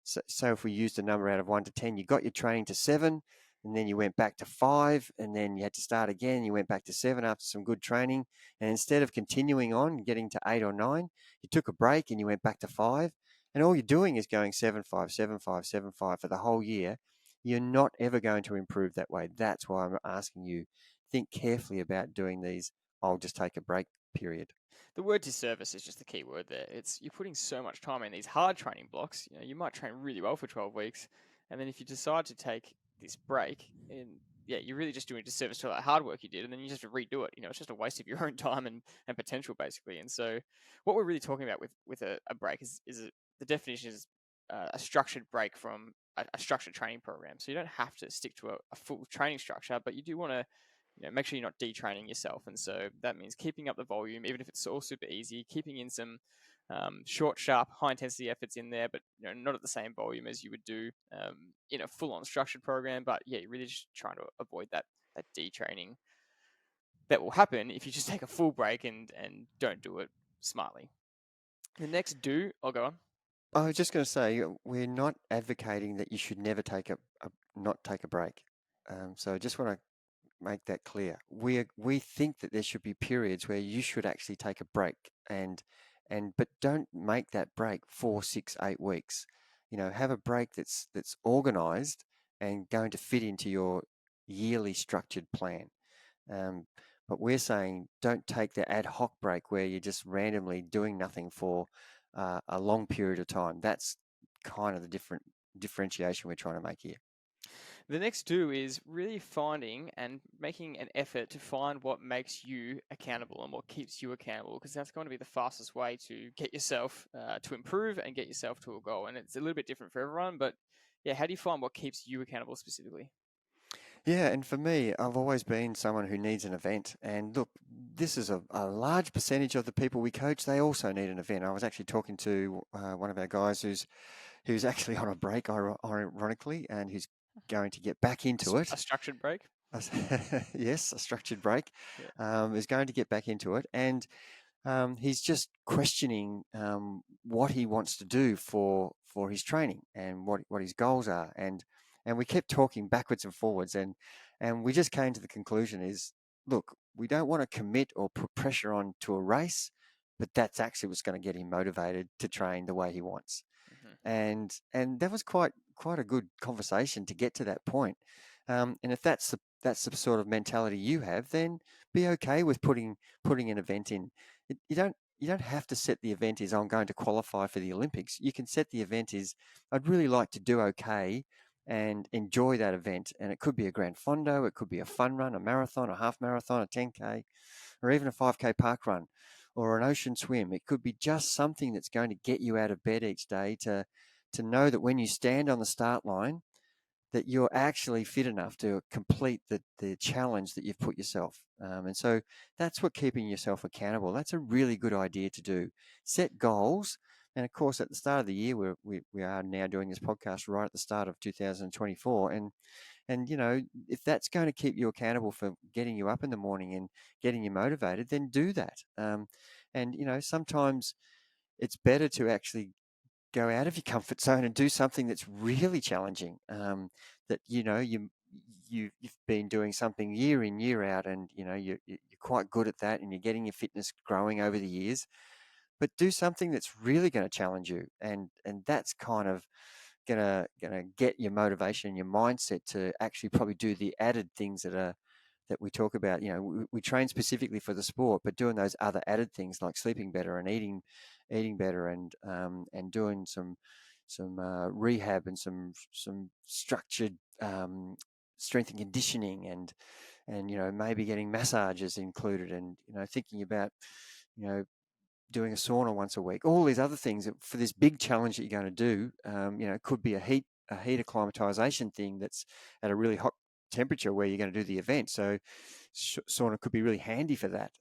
so if we used a number out of 1 to 10, you got your training to 7, and then you went back to 5, and then you had to start again. You went back to 7 after some good training. And instead of continuing on getting to 8 or 9, you took a break and you went back to 5. And all you're doing is going 7-5, 7-5, 7-5 for the whole year. You're not ever going to improve that way. That's why I'm asking you, think carefully about doing these I'll just take a break period. The word disservice is just the key word there. It's you're putting so much time in these hard training blocks. You might train really well for 12 weeks, and then if you decide to take this break, and you're really just doing a disservice to all that hard work you did, and then you just have to redo it. It's just a waste of your own time and potential, basically. And so, what we're really talking about with a break is the definition is a structured break from a structured training program. So you don't have to stick to a full training structure, but you do want to make sure you're not detraining yourself. And so that means keeping up the volume, even if it's all super easy, keeping in some short, sharp, high intensity efforts in there, but not at the same volume as you would do in a full on structured program. But you're really just trying to avoid that detraining that will happen if you just take a full break and don't do it smartly. The next I'll go on. I was just going to say, we're not advocating that you should never not take a break. So I just want to make that clear. We think that there should be periods where you should actually take a break, but don't make that break 4, 6, 8 weeks. Have a break that's organized and going to fit into your yearly structured plan. But we're saying don't take the ad hoc break where you're just randomly doing nothing for a long period of time. That's kind of the differentiation we're trying to make here. The next is really finding and making an effort to find what makes you accountable and what keeps you accountable, because that's going to be the fastest way to get yourself to improve and get yourself to a goal. And it's a little bit different for everyone, but how do you find what keeps you accountable specifically? Yeah, and for me, I've always been someone who needs an event. And look, this is a large percentage of the people we coach, they also need an event. I was actually talking to one of our guys who's actually on a break, ironically, and who's going to get back into it. A structured break? Yes, a structured break. Yeah. Is going to get back into it. And he's just questioning what he wants to do for his training and what his goals are. And we kept talking backwards and forwards, and we just came to the conclusion is, look, we don't want to commit or put pressure on to a race, but that's actually what's going to get him motivated to train the way he wants. Mm-hmm. And that was quite a good conversation to get to that point. And if that's the sort of mentality you have, then be okay with putting an event in. You don't have to set the event as I'm going to qualify for the Olympics. You can set the event as I'd really like to do okay and enjoy that event. And it could be a Gran Fondo, it could be a fun run, a marathon, a half marathon, a 10K, or even a 5K park run, or an ocean swim. It could be just something that's going to get you out of bed each day to know that when you stand on the start line, that you're actually fit enough to complete the challenge that you've put yourself. And so that's what keeping yourself accountable. That's a really good idea to do. Set goals. And of course, at the start of the year, we are now doing this podcast right at the start of 2024. And if that's going to keep you accountable for getting you up in the morning and getting you motivated, then do that. And sometimes it's better to actually go out of your comfort zone and do something that's really challenging, that you've been doing something year in, year out, and you're quite good at that and you're getting your fitness growing over the years. But do something that's really going to challenge you, and that's kind of gonna get your motivation and your mindset to actually probably do the added things that we talk about. We train specifically for the sport, but doing those other added things like sleeping better and eating better, and doing some rehab and some structured strength and conditioning, and maybe getting massages included, and thinking about doing a sauna once a week. All these other things for this big challenge that you're going to do. It could be a heat heat acclimatization thing that's at a really hot temperature where you're going to do the event. So sauna could be really handy for that.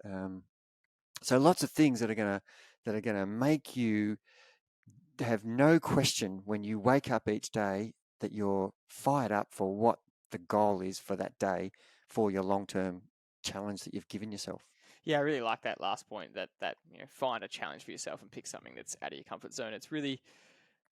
So lots of things that are going to make you have no question when you wake up each day that you're fired up for what the goal is for that day for your long-term challenge that you've given yourself. Yeah, I really like that last point, that find a challenge for yourself and pick something that's out of your comfort zone. It's really,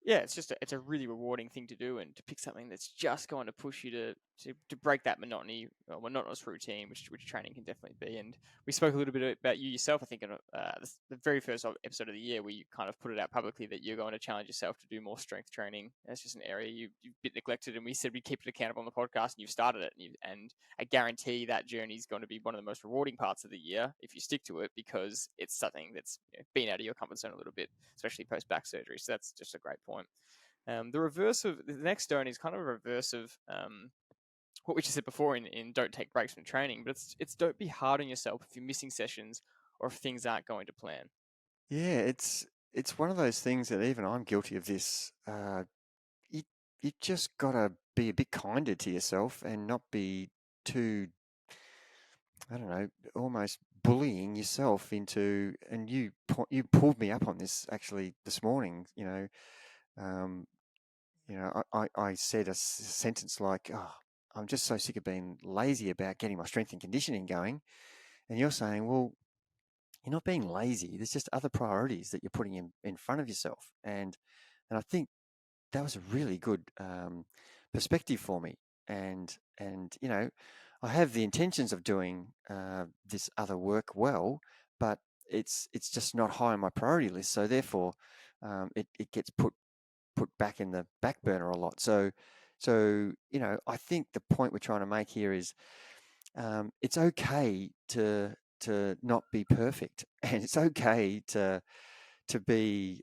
yeah, it's a really rewarding thing to do, and to pick something that's just going to push you to break that monotony, or monotonous routine, which training can definitely be. And we spoke a little bit about you yourself, I think, in the very first episode of the year, where you kind of put it out publicly that you're going to challenge yourself to do more strength training. That's just an area you've a bit neglected, and we said we'd keep it accountable on the podcast, and you've started it, and I guarantee that journey is going to be one of the most rewarding parts of the year if you stick to it, because it's something that's been out of your comfort zone a little bit, especially post back surgery. So that's just a great point. The next stone is kind of a reverse of what we just said before in don't take breaks from training, but it's don't be hard on yourself if you're missing sessions or if things aren't going to plan. Yeah, it's one of those things that even I'm guilty of this. You you just got to be a bit kinder to yourself and not be too, I don't know, almost bullying yourself into. And you pulled me up on this actually this morning. Um, I said a sentence like, "Oh, I'm just so sick of being lazy about getting my strength and conditioning going," and you're saying, "Well, you're not being lazy. There's just other priorities that you're putting in front of yourself," and I think that was a really good perspective for me. And I have the intentions of doing this other work well, but it's just not high on my priority list. So therefore, it gets put back in the back burner a lot. So I think the point we're trying to make here is it's okay to not be perfect, and it's okay to be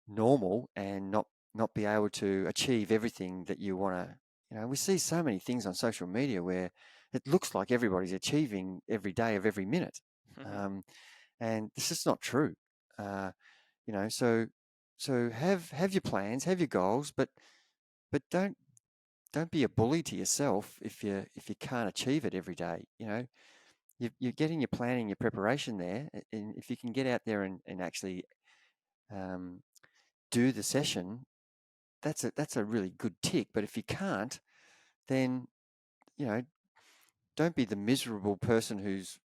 normal and not be able to achieve everything that you want to. We see so many things on social media where it looks like everybody's achieving every day of every minute, and this is not true. Uh, so have your plans, have your goals, but don't be a bully to yourself if you can't achieve it every day. You're getting your planning, your preparation there, and if you can get out there and actually do the session, that's a really good tick. But if you can't, then you know don't be the miserable person who's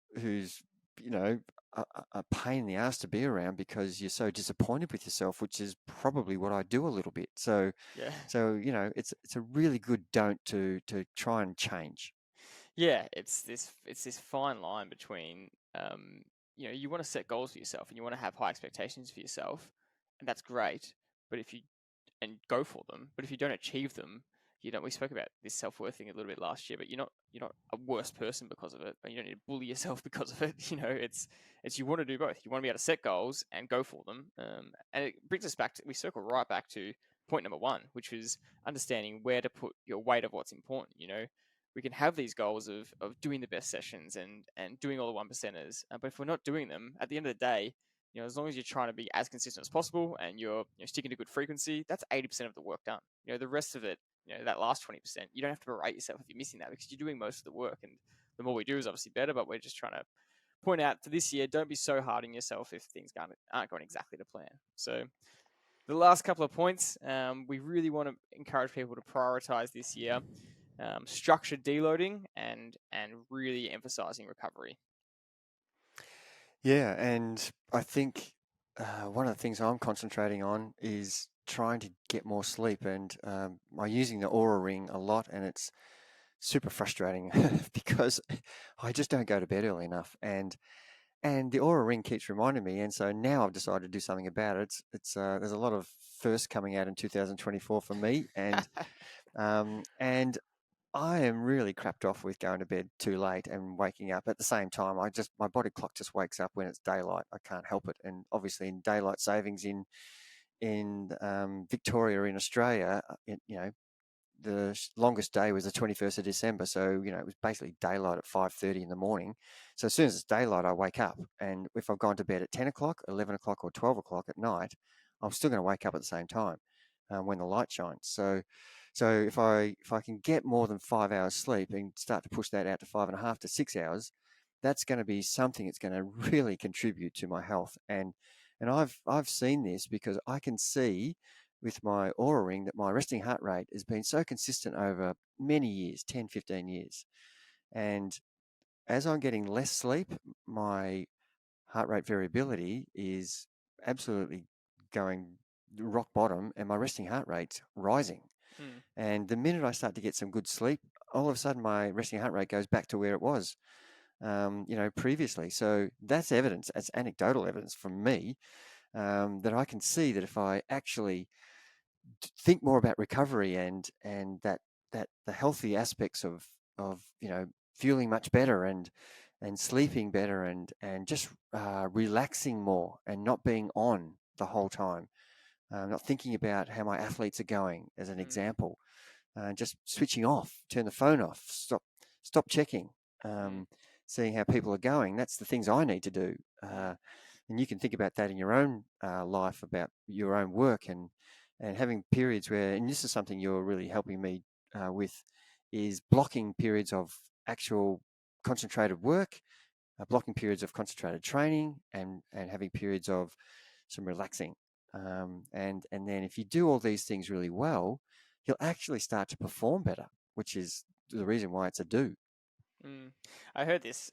a pain in the ass to be around because you're so disappointed with yourself, which is probably what I do a little bit. So Yeah. it's a really good don't to try and change. Yeah, it's this fine line between you want to set goals for yourself and you want to have high expectations for yourself, and that's great. But if you and go for them, but if you don't achieve them, we spoke about this self-worth thing a little bit last year, but you're not a worse person because of it, and you don't need to bully yourself because of it. It's you want to do both. You want to be able to set goals and go for them, and it brings us back to we circle right back to point number one, which is understanding where to put your weight of what's important. We can have these goals of doing the best sessions and doing all the one percenters, but if we're not doing them, at the end of the day, as long as you're trying to be as consistent as possible and you're sticking to good frequency, that's 80% of the work done. The rest of it, that last 20%, you don't have to berate yourself if you're missing that because you're doing most of the work. And the more we do is obviously better, but we're just trying to point out for this year, don't be so hard on yourself if things aren't going exactly to plan. So the last couple of points, we really want to encourage people to prioritize this year. Structured deloading and really emphasizing recovery. Yeah, and I think one of the things I'm concentrating on is trying to get more sleep, and I'm using the Aura Ring a lot, and it's super frustrating because I just don't go to bed early enough, and the Aura Ring keeps reminding me, and so now I've decided to do something about it. It's there's a lot of firsts coming out in 2024 for me, and I am really crapped off with going to bed too late and waking up at the same time. My body clock just wakes up when it's daylight. I can't help it, and obviously in daylight savings in Victoria in Australia, the longest day was the 21st of December. So, it was basically daylight at 5:30 in the morning. So as soon as it's daylight, I wake up. And if I've gone to bed at 10 o'clock, 11 o'clock, or 12 o'clock at night, I'm still going to wake up at the same time when the light shines. So So if I can get more than 5 hours sleep and start to push that out to 5.5 to 6 hours, that's going to be something that's going to really contribute to my health. And I've seen this because I can see with my Aura Ring that my resting heart rate has been so consistent over many years, 10, 15 years. And as I'm getting less sleep, my heart rate variability is absolutely going rock bottom, and my resting heart rate's rising. Mm. And the minute I start to get some good sleep, all of a sudden my resting heart rate goes back to where it was, previously. So that's evidence, that's anecdotal evidence from me, that I can see that if I actually think more about recovery and that the healthy aspects of feeling much better and sleeping better and just relaxing more and not being on the whole time, not thinking about how my athletes are going as an Mm. example, just switching off, turn the phone off, stop checking, Mm. seeing how people are going. That's the things I need to do. Mm. And you can think about that in your own life, about your own work, and having periods where, and this is something you're really helping me with, is blocking periods of actual concentrated work, blocking periods of concentrated training, and having periods of some relaxing. And then if you do all these things really well, you'll actually start to perform better, which is the reason why it's a do. Mm. I heard this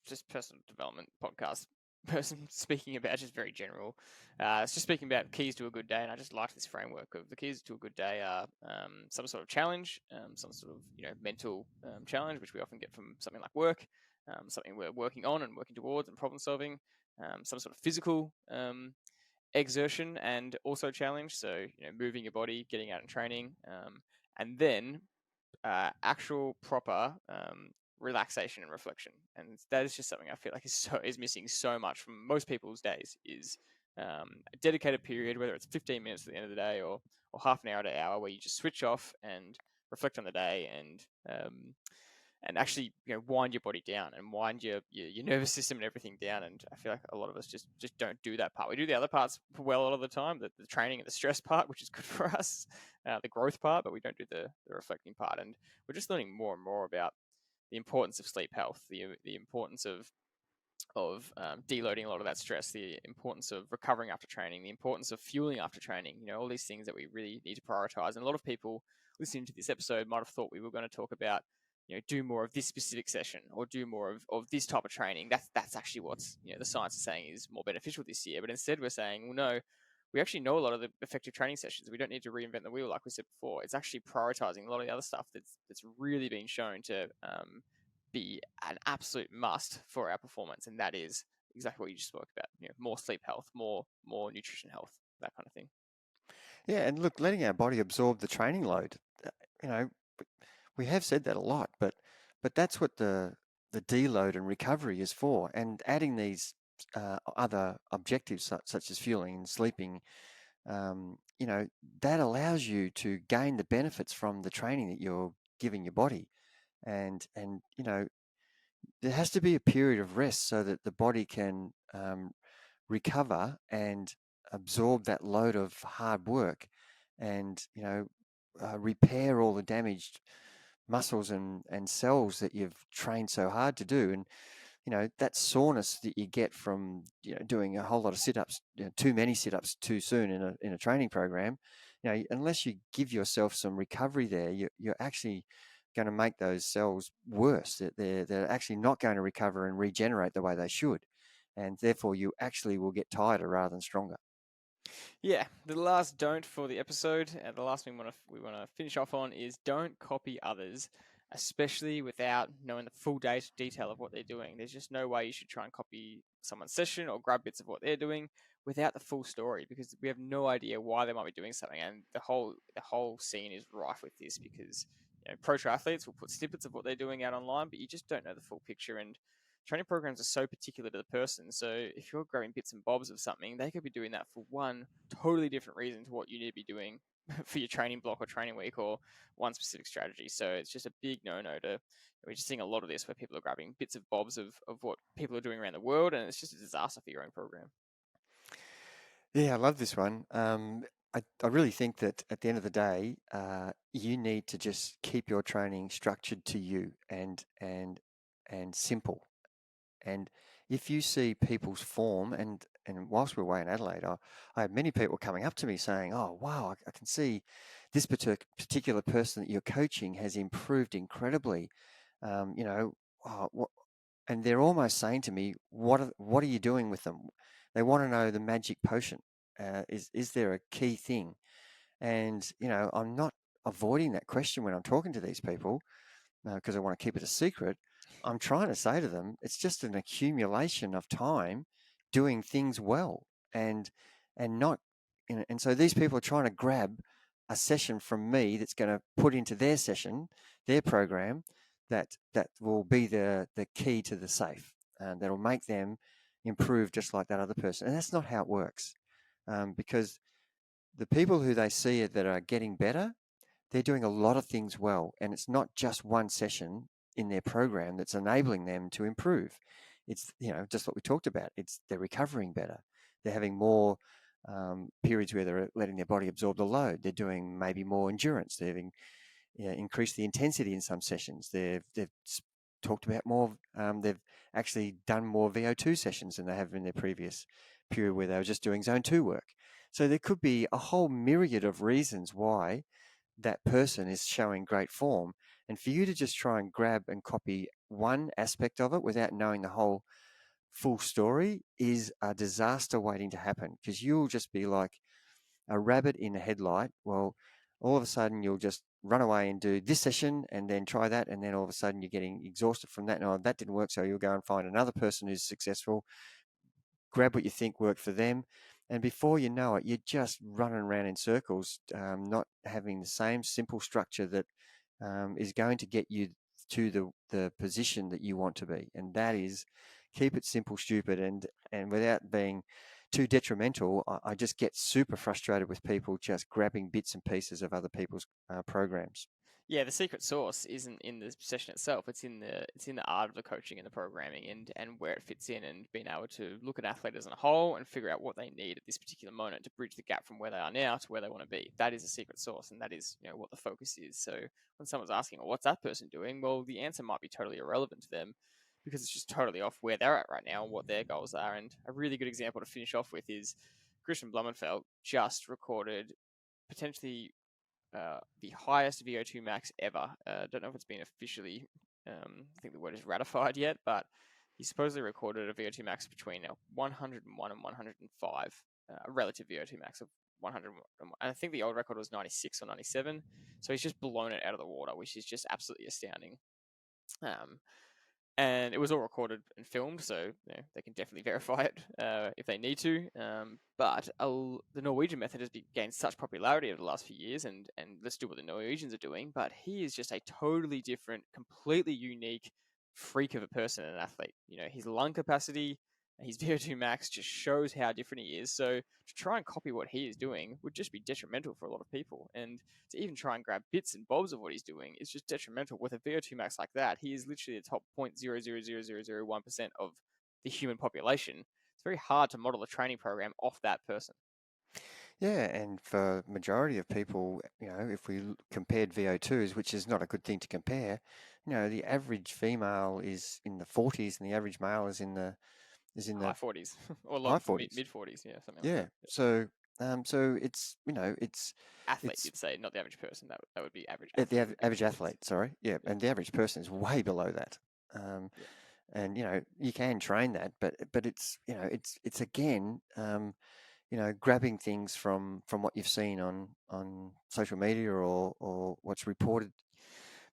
just personal development podcast person speaking about just very general. It's just speaking about keys to a good day, and I just like this framework of the keys to a good day are some sort of challenge, some sort of mental challenge, which we often get from something like work, something we're working on and working towards, and problem solving, some sort of physical exertion and also challenge. So moving your body, getting out and training, and then actual proper relaxation and reflection, and that is just something I feel like is missing so much from most people's days. Is a dedicated period, whether it's 15 minutes at the end of the day or half an hour to an hour, where you just switch off and reflect on the day and actually wind your body down and wind your nervous system and everything down. And I feel like a lot of us just don't do that part. We do the other parts well a lot of the time, the training and the stress part, which is good for us, the growth part, but we don't do the reflecting part. And we're just learning more and more about the importance of sleep health, the importance of deloading a lot of that stress, the importance of recovering after training, the importance of fueling after training, all these things that we really need to prioritize. And a lot of people listening to this episode might have thought we were going to talk about, do more of this specific session or do more of this type of training. That's actually what's, the science is saying is more beneficial this year. But instead we're saying, well, no, we actually know a lot of the effective training sessions. We don't need to reinvent the wheel, like we said before. It's actually prioritizing a lot of the other stuff that's really been shown to be an absolute must for our performance, and that is exactly what you just spoke about. More sleep health, more nutrition health, that kind of thing. Yeah, and look, letting our body absorb the training load, uh, you know, we have said that a lot, but that's what the deload and recovery is for. And adding these other objectives such as fueling and sleeping, that allows you to gain the benefits from the training that you're giving your body. And there has to be a period of rest so that the body can recover and absorb that load of hard work and repair all the damaged muscles and cells that you've trained so hard to do. And that soreness that you get from doing a whole lot of sit-ups, too many sit-ups too soon in a training program, unless you give yourself some recovery there, you're actually going to make those cells worse. They're actually not going to recover and regenerate the way they should, and therefore you actually will get tighter rather than stronger. Yeah, the last don't for the episode, and the last thing we want to finish off on is don't copy others, especially without knowing the full detail of what they're doing. There's just no way you should try and copy someone's session or grab bits of what they're doing without the full story, because we have no idea why they might be doing something. And the whole scene is rife with this, because pro triathletes will put snippets of what they're doing out online, but you just don't know the full picture. And training programs are so particular to the person. So if you're grabbing bits and bobs of something, they could be doing that for one totally different reason to what you need to be doing for your training block or training week or one specific strategy. So it's just a big no-no we're just seeing a lot of this where people are grabbing bits of bobs of what people are doing around the world, and it's just a disaster for your own program. Yeah, I love this one. I really think that at the end of the day, you need to just keep your training structured to you and simple. And if you see people's form, and whilst we were away in Adelaide, I had many people coming up to me saying, "Oh, wow, I can see this particular person that you're coaching has improved incredibly." You know, what, and they're almost saying to me, what are you doing with them? They want to know the magic potion. Is there a key thing? And you know, I'm not avoiding that question when I'm talking to these people because I want to keep it a secret. I'm trying to say to them, it's just an accumulation of time doing things well, and not, you know, and so these people are trying to grab a session from me that's going to put into their session, their program, that will be the key to the safe, and that'll make them improve just like that other person. And that's not how it works, because the people who they see that are getting better, they're doing a lot of things well, and it's not just one session in their program that's enabling them to improve. It's, you know, just what we talked about. It's they're recovering better. They're having more periods where they're letting their body absorb the load. They're doing maybe more endurance. They're having, you know, increased the intensity in some sessions. They've talked about more. They've actually done more VO2 sessions than they have in their previous period where they were just doing zone 2 work. So there could be a whole myriad of reasons why that person is showing great form. And for you to just try and grab and copy one aspect of it without knowing the whole full story is a disaster waiting to happen, because you'll just be like a rabbit in a headlight. Well, all of a sudden you'll just run away and do this session and then try that, and then all of a sudden you're getting exhausted from that. No, that didn't work, so you'll go and find another person who's successful, grab what you think worked for them, and before you know it, you're just running around in circles, not having the same simple structure that is going to get you to the position that you want to be. And that is, keep it simple, stupid, and without being too detrimental. I just get super frustrated with people just grabbing bits and pieces of other people's programs. Yeah, the secret sauce isn't in the session itself. It's in the art of the coaching and the programming and where it fits in, and being able to look at athletes as a whole and figure out what they need at this particular moment to bridge the gap from where they are now to where they want to be. That is a secret sauce, and that is, you know, what the focus is. So when someone's asking, well, what's that person doing? Well, the answer might be totally irrelevant to them because it's just totally off where they're at right now and what their goals are. And a really good example to finish off with is Christian Blumenfeld just recorded potentially the highest VO2 max ever. Don't know if it's been officially, I think the word is ratified yet, but he supposedly recorded a VO2 max between 101 and 105, a relative VO2 max of 100. And I think the old record was 96 or 97. So he's just blown it out of the water, which is just absolutely astounding. And it was all recorded and filmed, so you know, they can definitely verify it if they need to. But the Norwegian method has gained such popularity over the last few years, and let's do what the Norwegians are doing. But he is just a totally different, completely unique freak of a person and an athlete. You know, his lung capacity, his VO2 max just shows how different he is. So to try and copy what he is doing would just be detrimental for a lot of people. And to even try and grab bits and bobs of what he's doing is just detrimental. With a VO2 max like that, he is literally the top 0.0000001% of the human population. It's very hard to model a training program off that person. Yeah, and for majority of people, you know, if we compared VO2s, which is not a good thing to compare, you know, the average female is in the 40s and the average male is in the High 40s or high low 40s. mid 40s, yeah, something like Yeah. that. So so it's, you know, Athlete, it's you'd say, not the average person. That would be average the athlete. average athlete, sorry. Yeah, Yeah. and the average person is way below that. Um, Yeah. and you know, you can train that, but it's, you know, it's again, you know, grabbing things from what you've seen on social media or what's reported.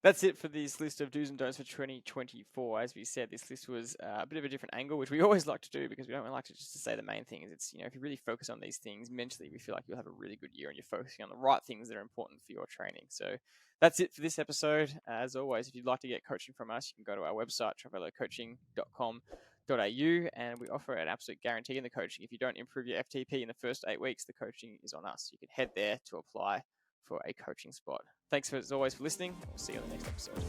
That's it for this list of do's and don'ts for 2024. As we said, this list was a bit of a different angle, which we always like to do because we don't like to just to say the main things. It's, you know, if you really focus on these things mentally, we feel like you'll have a really good year and you're focusing on the right things that are important for your training. So that's it for this episode. As always, if you'd like to get coaching from us, you can go to our website, trivelocoaching.com.au, and we offer an absolute guarantee in the coaching. If you don't improve your FTP in the first 8 weeks, the coaching is on us. You can head there to apply for a coaching spot. Thanks as always for listening. We'll see you on the next episode.